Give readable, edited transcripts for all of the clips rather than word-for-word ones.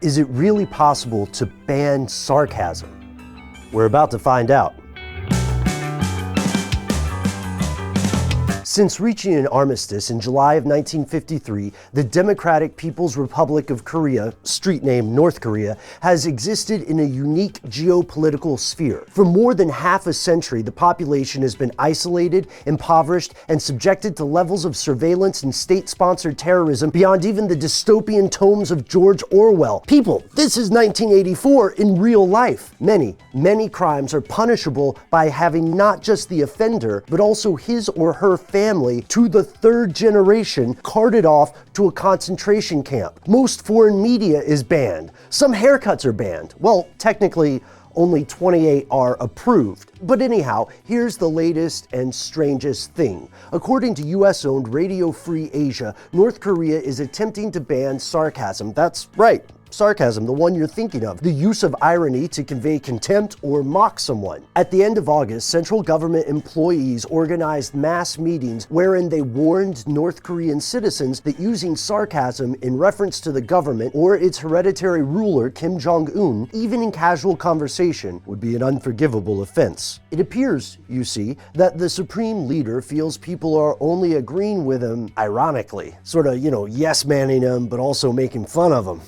Is it really possible to ban sarcasm? We're about to find out. Since reaching an armistice in July of 1953, the Democratic People's Republic of Korea, street name North Korea, has existed in a unique geopolitical sphere. For more than half a century, the population has been isolated, impoverished, and subjected to levels of surveillance and state-sponsored terrorism beyond even the dystopian tomes of George Orwell. People, this is 1984 in real life. Many crimes are punishable by having not just the offender, but also his or her family to the third generation carted off to a concentration camp. Most foreign media is banned. Some haircuts are banned. Well, technically, only 28 are approved. But anyhow, here's the latest and strangest thing. According to US-owned Radio Free Asia, North Korea is attempting to ban sarcasm. That's right. Sarcasm, the one you're thinking of, the use of irony to convey contempt or mock someone. At the end of August, central government employees organized mass meetings wherein they warned North Korean citizens that using sarcasm in reference to the government or its hereditary ruler Kim Jong-un, even in casual conversation, would be an unforgivable offense. It appears, you see, that the supreme leader feels people are only agreeing with him ironically, sort of, yes-manning him, but also making fun of him.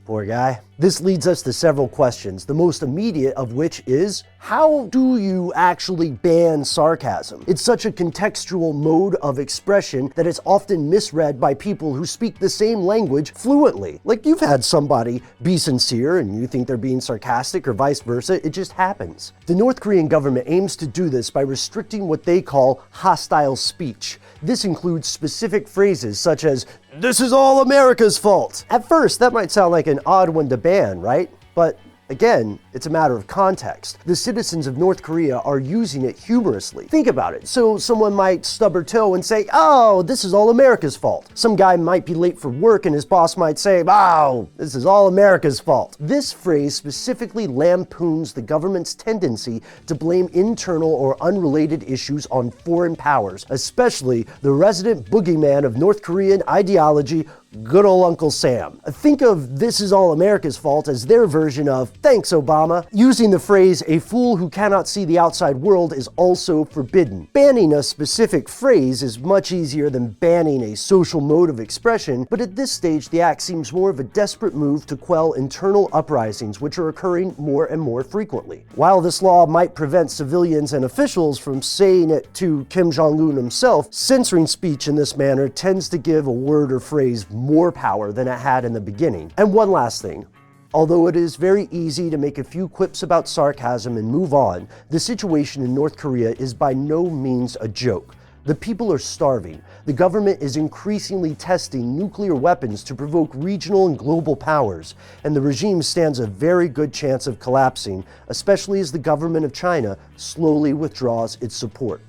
Poor guy. This leads us to several questions, the most immediate of which is, how do you actually ban sarcasm? It's such a contextual mode of expression that it's often misread by people who speak the same language fluently. Like, you've had somebody be sincere and you think they're being sarcastic or vice versa, it just happens. The North Korean government aims to do this by restricting what they call hostile speech. This includes specific phrases such as, "This is all America's fault." At first, that might sound like an odd one to ban, right? But again, it's a matter of context. The citizens of North Korea are using it humorously. Think about it. So someone might stub her toe and say, "Oh, this is all America's fault." Some guy might be late for work and his boss might say, "Oh, this is all America's fault." This phrase specifically lampoons the government's tendency to blame internal or unrelated issues on foreign powers, especially the resident boogeyman of North Korean ideology, good old Uncle Sam. Think of "this is all America's fault" as their version of "thanks, Obama." Using the phrase "a fool who cannot see the outside world" is also forbidden. Banning a specific phrase is much easier than banning a social mode of expression, but at this stage the act seems more of a desperate move to quell internal uprisings, which are occurring more and more frequently. While this law might prevent civilians and officials from saying it to Kim Jong-un himself, censoring speech in this manner tends to give a word or phrase more power than it had in the beginning. And one last thing. Although it is very easy to make a few quips about sarcasm and move on, the situation in North Korea is by no means a joke. The people are starving. The government is increasingly testing nuclear weapons to provoke regional and global powers, and the regime stands a very good chance of collapsing, especially as the government of China slowly withdraws its support.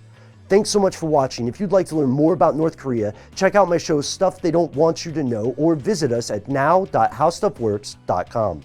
Thanks so much for watching. If you'd like to learn more about North Korea, check out my show Stuff They Don't Want You to Know, or visit us at now.howstuffworks.com.